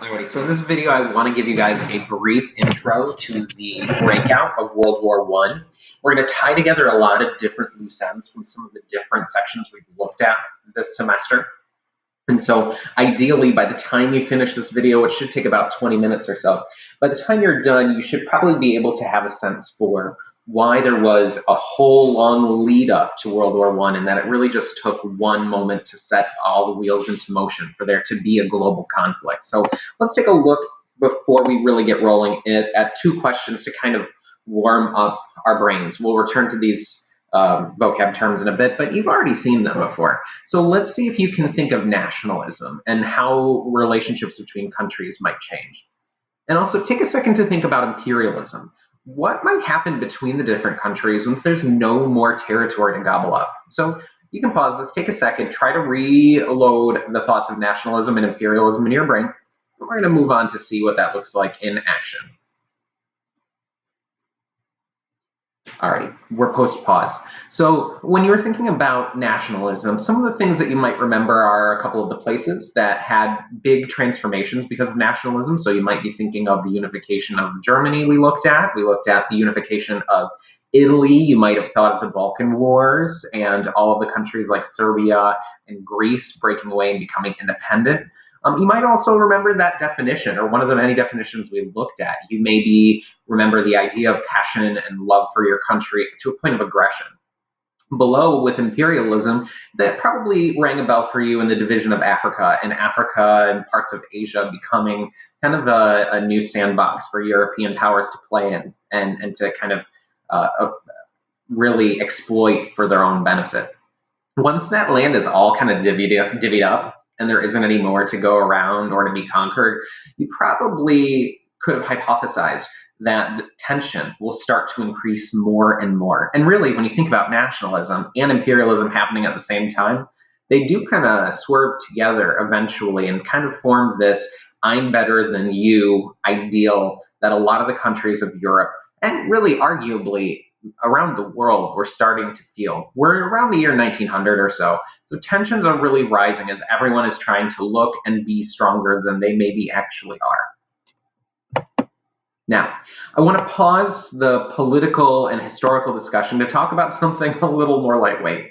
Alrighty, so in this video, I want to give you guys a brief intro to the breakout of World War I. We're going to tie together a lot of different loose ends from some of the different sections we've looked at this semester. And so ideally, by the time you finish this video, which should take about 20 minutes or so, by the time you're done, you should probably be able to have a sense for why there was a whole long lead up to World War I, and that it really just took one moment to set all the wheels into motion for there to be a global conflict. So let's take a look before we really get rolling at two questions to kind of warm up our brains. We'll return to these vocab terms in a bit, but you've already seen them before. So let's see if you can think of nationalism and how relationships between countries might change. And also take a second to think about imperialism. What might happen between the different countries once there's no more territory to gobble up? So you can pause this, take a second, try to reload the thoughts of nationalism and imperialism in your brain. And we're going to move on to see what that looks like in action. Alrighty, we're post-pause. So when you're thinking about nationalism, some of the things that you might remember are a couple of the places that had big transformations because of nationalism. So you might be thinking of the unification of Germany we looked at. We looked at the unification of Italy. You might have thought of the Balkan Wars and all of the countries like Serbia and Greece breaking away and becoming independent. You might also remember that definition, or one of the many definitions we looked at. You maybe remember the idea of passion and love for your country to a point of aggression. Below, with imperialism, that probably rang a bell for you in the division of Africa, and parts of Asia becoming kind of a new sandbox for European powers to play in and to kind of really exploit for their own benefit. Once that land is all kind of divvied up, and there isn't any more to go around or to be conquered, you probably could have hypothesized that the tension will start to increase more and more. And really, when you think about nationalism and imperialism happening at the same time, they do kind of swerve together eventually and kind of form this I'm better than you ideal that a lot of the countries of Europe, and really arguably around the world, we're starting to feel. We're around the year 1900 or so. So tensions are really rising as everyone is trying to look and be stronger than they maybe actually are. Now, I want to pause the political and historical discussion to talk about something a little more lightweight.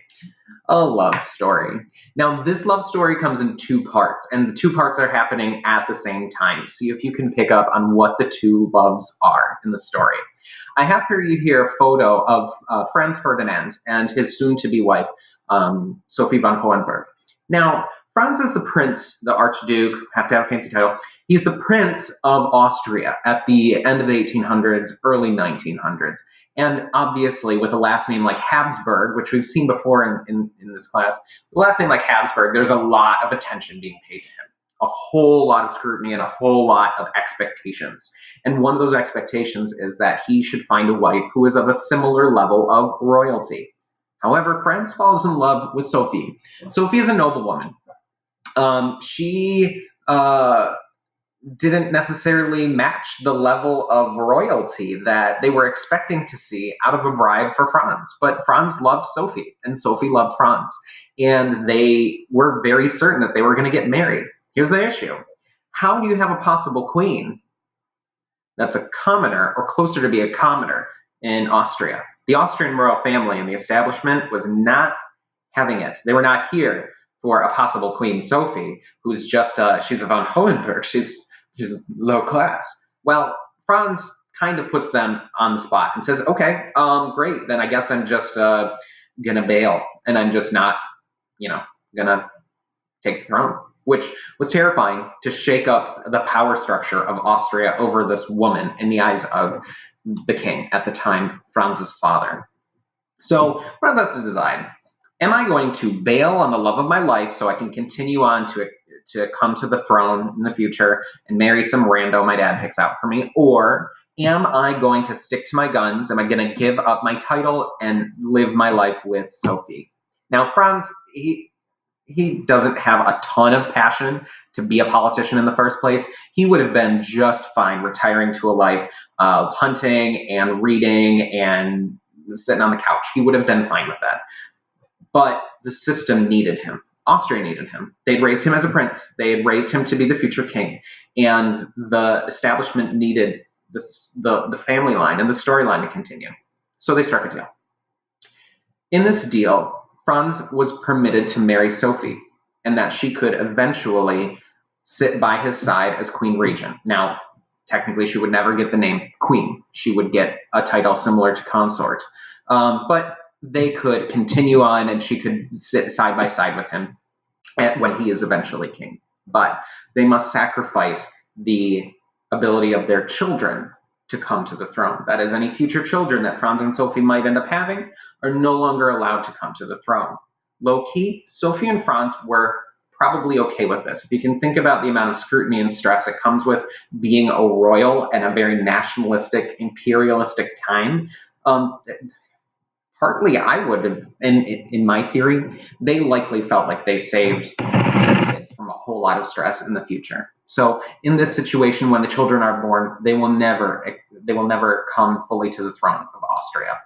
A love story. Now, this love story comes in two parts, and the two parts are happening at the same time. See if you can pick up on what the two loves are in the story. I have for you here a photo of Franz Ferdinand and his soon-to-be wife, Sophie von Hohenberg. Now, Franz is the prince, the Archduke, have to have a fancy title. He's the Prince of Austria at the end of the 1800s, early 1900s. And obviously, with a last name like Habsburg, which we've seen before in this class, the last name like Habsburg, there's a lot of attention being paid to him. A whole lot of scrutiny and a whole lot of expectations. And one of those expectations is that he should find a wife who is of a similar level of royalty. However, Franz falls in love with Sophie. Sophie is a noblewoman. She didn't necessarily match the level of royalty that they were expecting to see out of a bride for Franz. But Franz loved Sophie, and Sophie loved Franz. And they were very certain that they were going to get married. Here's the issue. How do you have a possible queen that's a commoner, or closer to be a commoner, in Austria? The Austrian royal family and the establishment was not having it. They were not here for a possible Queen Sophie, who's just, she's a von Hohenberg, she's low class. Well, Franz kind of puts them on the spot and says, okay, great, then I guess I'm just gonna bail, and I'm just not, gonna take the throne, which was terrifying to shake up the power structure of Austria over this woman in the eyes of the king at the time, Franz's father. So Franz has to decide, am I going to bail on the love of my life so I can continue on to come to the throne in the future and marry some rando my dad picks out for me? Or am I going to stick to my guns? Am I going to give up my title and live my life with Sophie? Now, Franz, he doesn't have a ton of passion to be a politician in the first place. He would have been just fine retiring to a life of hunting and reading and sitting on the couch. He would have been fine with that. But the system needed him. Austria needed him. They'd raised him as a prince. They had raised him to be the future king, and the establishment needed the family line and the storyline to continue. So they struck a deal. In this deal, Franz was permitted to marry Sophie, and that she could eventually sit by his side as queen regent. Now, technically, she would never get the name queen. She would get a title similar to consort. But they could continue on, and she could sit side by side with him when he is eventually king. But they must sacrifice the ability of their children to come to the throne. That is, any future children that Franz and Sophie might end up having are no longer allowed to come to the throne. Low key, Sophie and Franz were probably okay with this. If you can think about the amount of scrutiny and stress it comes with being a royal in a very nationalistic, imperialistic time, partly I would have, in my theory, they likely felt like they saved their kids from a whole lot of stress in the future. So in this situation, when the children are born, they will never come fully to the throne of Austria.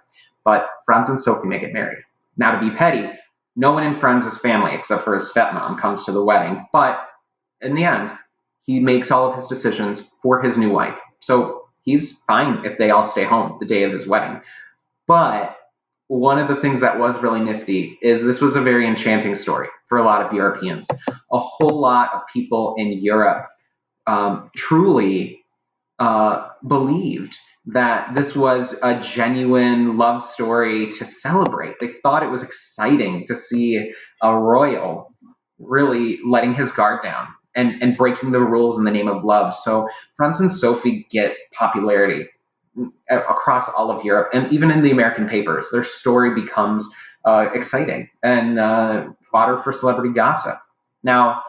But Franz and Sophie may get married. Now, to be petty, no one in Franz's family, except for his stepmom, comes to the wedding. But in the end, he makes all of his decisions for his new wife. So he's fine if they all stay home the day of his wedding. But one of the things that was really nifty is this was a very enchanting story for a lot of Europeans. A whole lot of people in Europe truly believed that this was a genuine love story to celebrate. They thought it was exciting to see a royal really letting his guard down and breaking the rules in the name of love. So Franz and Sophie get popularity across all of Europe, and even in the American papers. Their story becomes exciting and fodder for celebrity gossip. Now,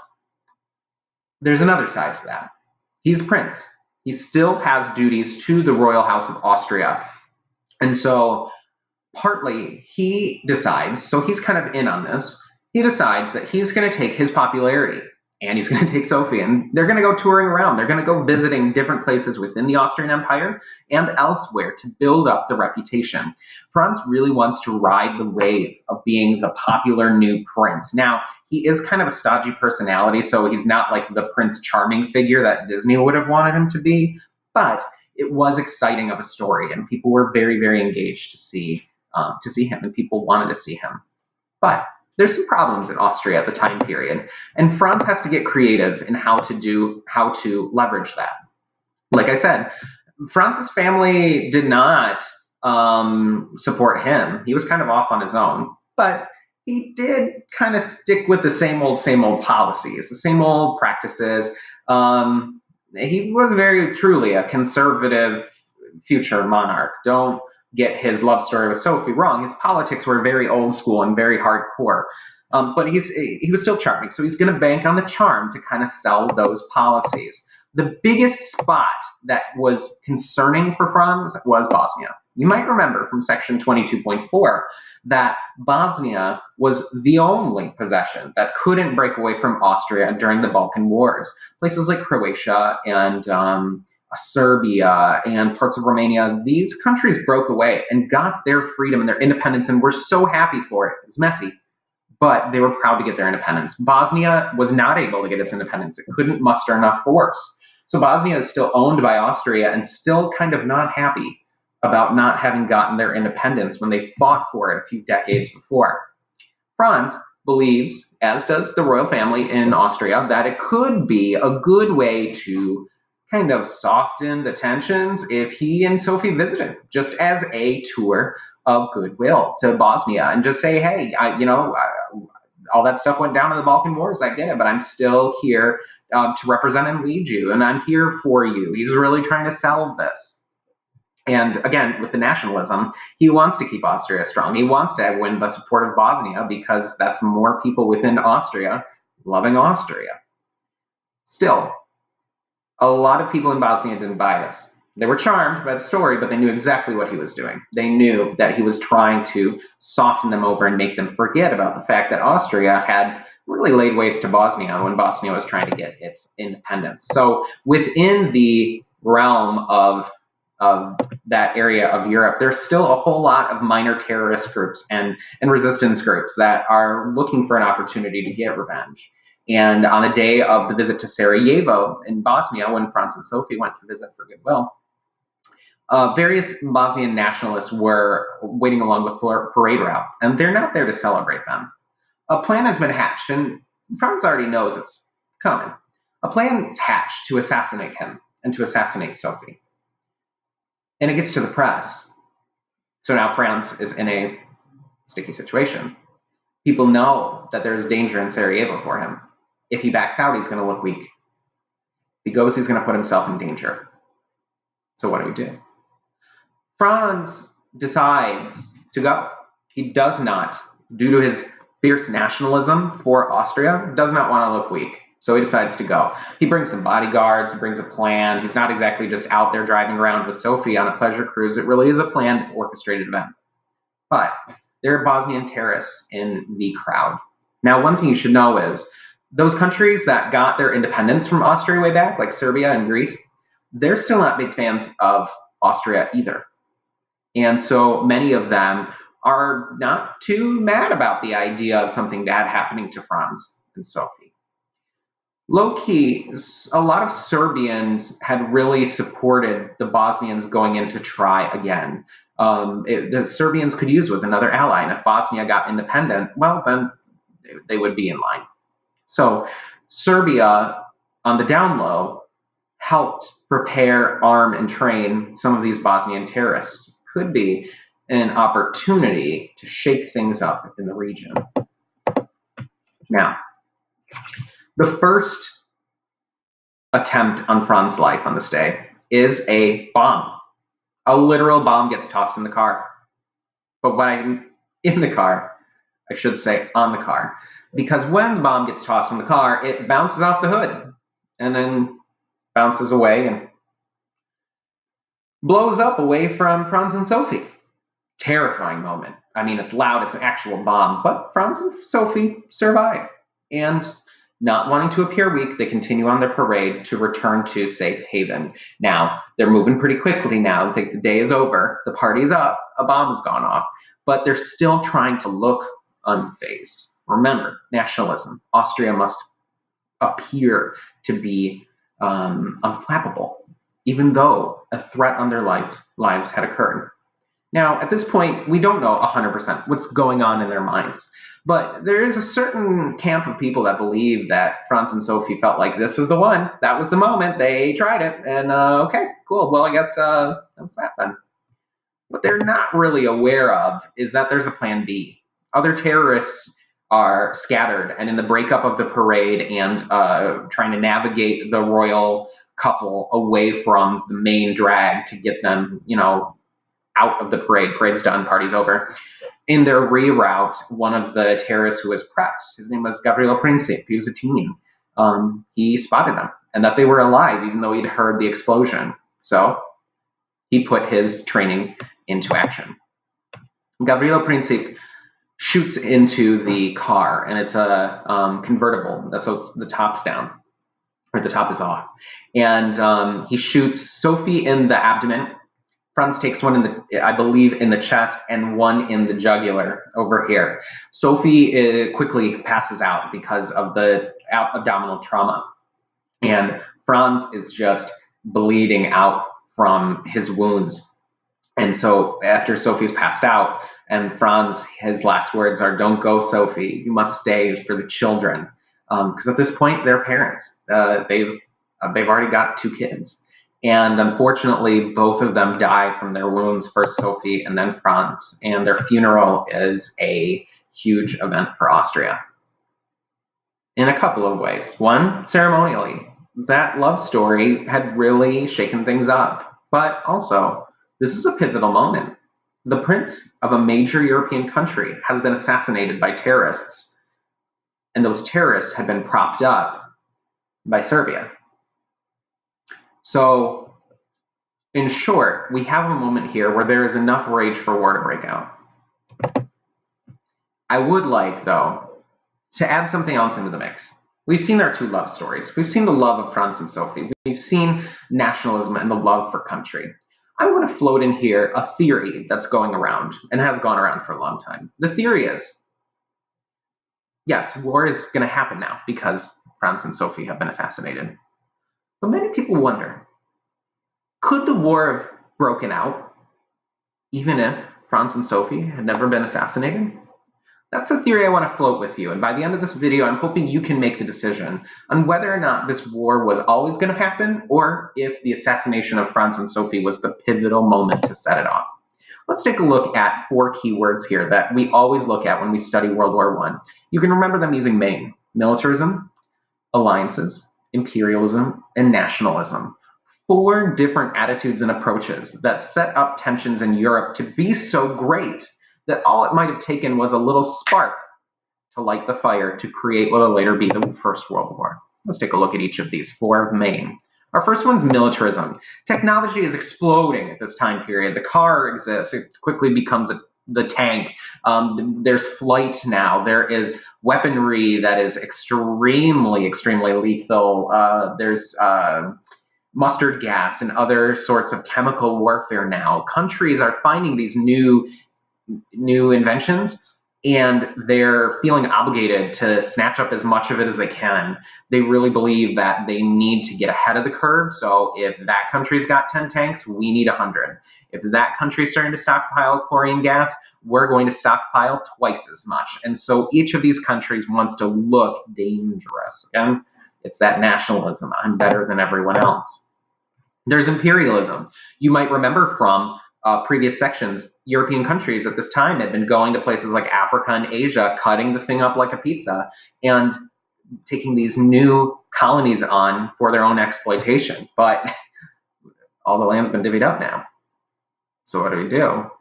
there's another side to that. He's prince. He still has duties to the royal house of Austria. And so partly he decides, so he's kind of in on this, he decides that he's going to take his popularity and he's going to take Sophie, and they're going to go touring around. They're going to go visiting different places within the Austrian Empire and elsewhere to build up the reputation. Franz really wants to ride the wave of being the popular new prince. Now, he is kind of a stodgy personality, so he's not like the Prince Charming figure that Disney would have wanted him to be, but it was exciting of a story, and people were very, very engaged to see him, and people wanted to see him. But there's some problems in Austria at the time period, and Franz has to get creative in how to leverage that. Like I said, Franz's family did not support him. He was kind of off on his own, but he did kind of stick with the same old policies, the same old practices. He was very truly a conservative future monarch. Don't get his love story with Sophie wrong. His politics were very old school and very hardcore. But he was still charming, so he's going to bank on the charm to kind of sell those policies. The biggest spot that was concerning for Franz was Bosnia. You might remember from section 22.4 that Bosnia was the only possession that couldn't break away from Austria during the Balkan Wars. Places like Croatia and Serbia and parts of Romania, these countries broke away and got their freedom and their independence and were so happy for it. It was messy, but they were proud to get their independence. Bosnia was not able to get its independence. It couldn't muster enough force. So Bosnia is still owned by Austria and still kind of not happy about not having gotten their independence when they fought for it a few decades before. Franz believes, as does the royal family in Austria, that it could be a good way to kind of soften the tensions if he and Sophie visited, just as a tour of goodwill to Bosnia, and just say, hey, all that stuff went down in the Balkan Wars, I get it, but I'm still here to represent and lead you, and I'm here for you. He's really trying to sell this. And again, with the nationalism, he wants to keep Austria strong. He wants to win the support of Bosnia because that's more people within Austria loving Austria. Still, a lot of people in Bosnia didn't buy this. They were charmed by the story, but they knew exactly what he was doing. They knew that he was trying to soften them over and make them forget about the fact that Austria had really laid waste to Bosnia when Bosnia was trying to get its independence. So within the realm of of that area of Europe, there's still a whole lot of minor terrorist groups and resistance groups that are looking for an opportunity to get revenge. And on the day of the visit to Sarajevo in Bosnia, when Franz and Sophie went to visit for goodwill, various Bosnian nationalists were waiting along the parade route, and they're not there to celebrate them. A plan has been hatched, and Franz already knows it's coming. A plan is hatched to assassinate him and to assassinate Sophie. And it gets to the press. So now Franz is in a sticky situation. People know that there's danger in Sarajevo for him. If he backs out, he's going to look weak. If he goes, he's going to put himself in danger. So what do? Franz decides to go. He does not, due to his fierce nationalism for Austria, does not want to look weak. So he decides to go. He brings some bodyguards, he brings a plan. He's not exactly just out there driving around with Sophie on a pleasure cruise. It really is a planned, orchestrated event. But there are Bosnian terrorists in the crowd. Now, one thing you should know is those countries that got their independence from Austria way back, like Serbia and Greece, they're still not big fans of Austria either. And so many of them are not too mad about the idea of something bad happening to Franz and Sophie. Low-key, a lot of Serbians had really supported the Bosnians going in to try again. The Serbians could use with another ally, and if Bosnia got independent, well, then they would be in line. So Serbia, on the down low, helped prepare, arm, and train some of these Bosnian terrorists. Could be an opportunity to shake things up in the region. Now, the first attempt on Franz's life on this day is a bomb. A literal bomb gets tossed in the car. But when in the car, I should say on the car, because when the bomb gets tossed in the car, it bounces off the hood and then bounces away and blows up away from Franz and Sophie. Terrifying moment. I mean, it's loud, it's an actual bomb, but Franz and Sophie survive. And not wanting to appear weak, they continue on their parade to return to safe haven. Now, they're moving pretty quickly now. I think the day is over, the party's up, a bomb's gone off, but they're still trying to look unfazed. Remember, nationalism. Austria must appear to be unflappable, even though a threat on their lives had occurred. Now, at this point, we don't know 100% what's going on in their minds, but there is a certain camp of people that believe that Franz and Sophie felt like this is the one, that was the moment, they tried it, and okay, cool, well, I guess that's that then. What they're not really aware of is that there's a plan B. Other terrorists are scattered, and in the breakup of the parade and trying to navigate the royal couple away from the main drag to get them, out of the parade. Parade's done, party's over. In their reroute, one of the terrorists who was prepped, his name was Gavrilo Princip, he was a teen, he spotted them, and that they were alive even though he'd heard the explosion. So he put his training into action. Gavrilo Princip shoots into the car, and it's a convertible, so it's, the top's down, or the top is off. And he shoots Sophie in the abdomen. Franz takes one I believe in the chest, and one in the jugular over here. Sophie quickly passes out because of the abdominal trauma. And Franz is just bleeding out from his wounds. And so after Sophie's passed out, and Franz, his last words are, "Don't go, Sophie. You must stay for the children." Because at this point, they're parents. They've already got 2 kids. And unfortunately, both of them die from their wounds, first Sophie and then Franz. And their funeral is a huge event for Austria in a couple of ways. One, ceremonially, that love story had really shaken things up. But also, this is a pivotal moment. The prince of a major European country has been assassinated by terrorists. And those terrorists had been propped up by Serbia. So, in short, we have a moment here where there is enough rage for war to break out. I would like, though, to add something else into the mix. We've seen our 2 love stories. We've seen the love of Franz and Sophie. We've seen nationalism and the love for country. I want to float in here a theory that's going around and has gone around for a long time. The theory is, yes, war is going to happen now because Franz and Sophie have been assassinated. But many people wonder, could the war have broken out even if Franz and Sophie had never been assassinated? That's a theory I want to float with you, and by the end of this video, I'm hoping you can make the decision on whether or not this war was always going to happen, or if the assassination of Franz and Sophie was the pivotal moment to set it off. Let's take a look at 4 keywords here that we always look at when we study World War I. You can remember them using MAME: militarism, alliances, imperialism, and nationalism. 4 different attitudes and approaches that set up tensions in Europe to be so great that all it might have taken was a little spark to light the fire to create what will later be the First World War. Let's take a look at each of these 4 main. Our first one's militarism. Technology is exploding at this time period. The car exists. It quickly becomes the tank. There's flight now. There is weaponry that is extremely, extremely lethal. There's mustard gas and other sorts of chemical warfare now. Countries are finding these new inventions, and they're feeling obligated to snatch up as much of it as they can. They really believe that they need to get ahead of the curve. So if that country's got 10 tanks, we need 100. If that country's starting to stockpile chlorine gas, we're going to stockpile twice as much. And so each of these countries wants to look dangerous. Again, it's that nationalism. I'm better than everyone else. There's imperialism. You might remember from previous sections, European countries at this time had been going to places like Africa and Asia, cutting the thing up like a pizza, and taking these new colonies on for their own exploitation. But all the land's been divvied up now. So what do?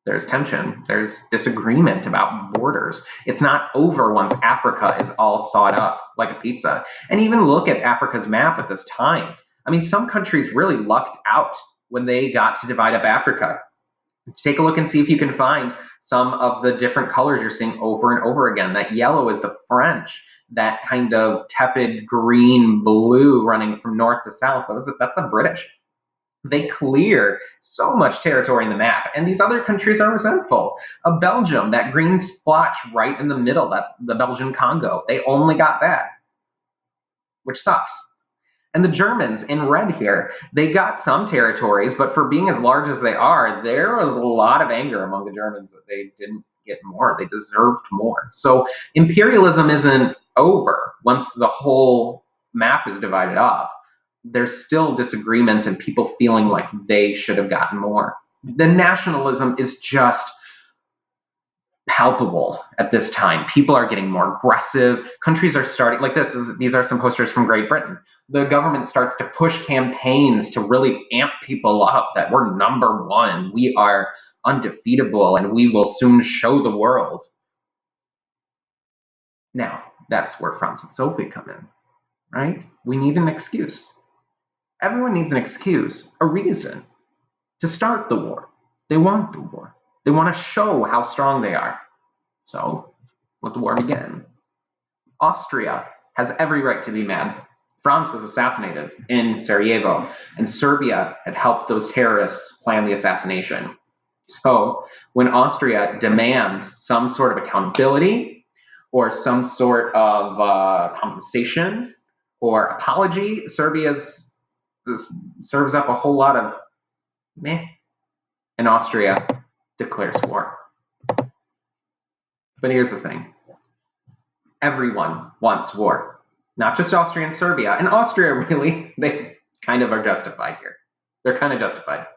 There's tension. There's disagreement about borders. It's not over once Africa is all sawed up like a pizza. And even look at Africa's map at this time. I mean, some countries really lucked out when they got to divide up Africa. Take a look and see if you can find some of the different colors you're seeing over and over again. That yellow is the French. That kind of tepid green blue running from north to south, that's the British. They clear so much territory in the map, and these other countries are resentful. Belgium, that green splotch right in the middle, the Belgian Congo, they only got that, which sucks. And the Germans in red here, they got some territories, but for being as large as they are, there was a lot of anger among the Germans that they didn't get more. They deserved more. So imperialism isn't over once the whole map is divided up. There's still disagreements and people feeling like they should have gotten more. The nationalism is just palpable at this time. People are getting more aggressive. Countries are starting, like this, these are some posters from Great Britain. The government starts to push campaigns to really amp people up that we're #1. We are undefeatable and we will soon show the world. Now, that's where Franz and Sophie come in, right? We need an excuse. Everyone needs an excuse, a reason to start the war. They want the war. They want to show how strong they are. So, let the war begin. Austria has every right to be mad. Franz was assassinated in Sarajevo, and Serbia had helped those terrorists plan the assassination. So, when Austria demands some sort of accountability or some sort of compensation or apology, Serbia serves up a whole lot of meh, and Austria declares war. But here's the thing. Everyone wants war. Not just Austria and Serbia. And Austria, really, they kind of are justified here. They're kind of justified.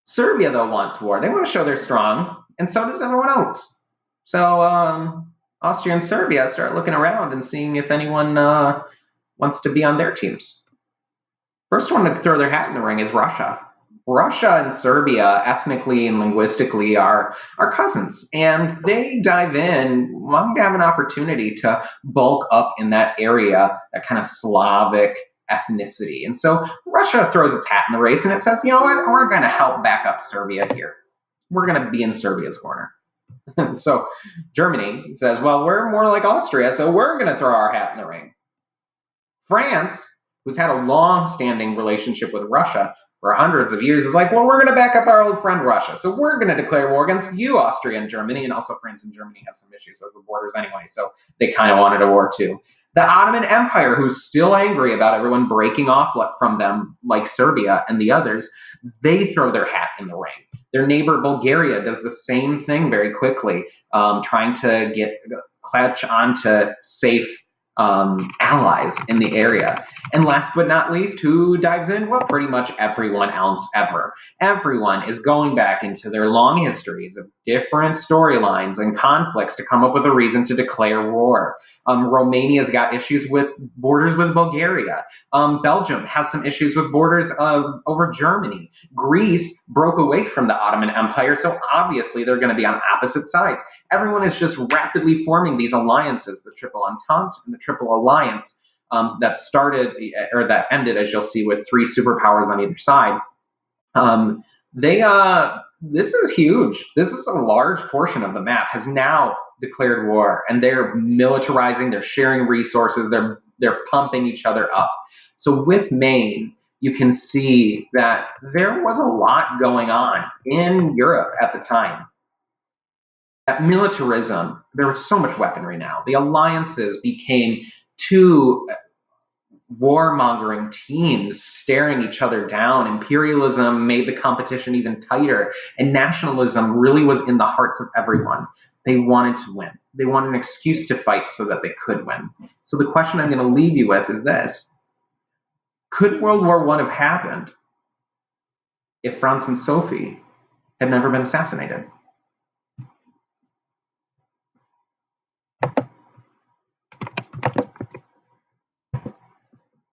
Serbia, though, wants war. They want to show they're strong, and so does everyone else. So Austria and Serbia start looking around and seeing if anyone wants to be on their teams. First one to throw their hat in the ring is Russia. Russia and Serbia, ethnically and linguistically, are cousins, and they dive in, wanting to have an opportunity to bulk up in that area, that kind of Slavic ethnicity. And so Russia throws its hat in the race, and it says, you know what, we're going to help back up Serbia here. We're going to be in Serbia's corner. So Germany says, well, we're more like Austria, so we're going to throw our hat in the ring. France, who's had a long-standing relationship with Russia, for hundreds of years is like, well, we're going to back up our old friend Russia. So we're going to declare war against you, Austria and Germany. And also France and Germany have some issues over borders anyway. So they kind of wanted a war too. The Ottoman Empire, who's still angry about everyone breaking off from them, like Serbia and the others, they throw their hat in the ring. Their neighbor Bulgaria does the same thing very quickly, trying to clutch onto safe allies in the area. And last but not least, who dives in? Well, pretty much everyone else ever. Everyone is going back into their long histories of different storylines and conflicts to come up with a reason to declare war. Romania's got issues with borders with Bulgaria. Belgium has some issues with borders over Germany. Greece broke away from the Ottoman Empire, so obviously they're going to be on opposite sides. Everyone is just rapidly forming these alliances, the Triple Entente and the Triple Alliance, that started or that ended, as you'll see, with three superpowers on either side. This is huge. This is a large portion of the map has now declared war, and they're militarizing, they're sharing resources, they're pumping each other up. So with Maine, you can see that there was a lot going on in Europe at the time. That militarism, there was so much weaponry now. The alliances became two warmongering teams staring each other down. Imperialism made the competition even tighter, and nationalism really was in the hearts of everyone. They wanted to win. They wanted an excuse to fight so that they could win. So the question I'm going to leave you with is this. Could World War I have happened if Franz and Sophie had never been assassinated?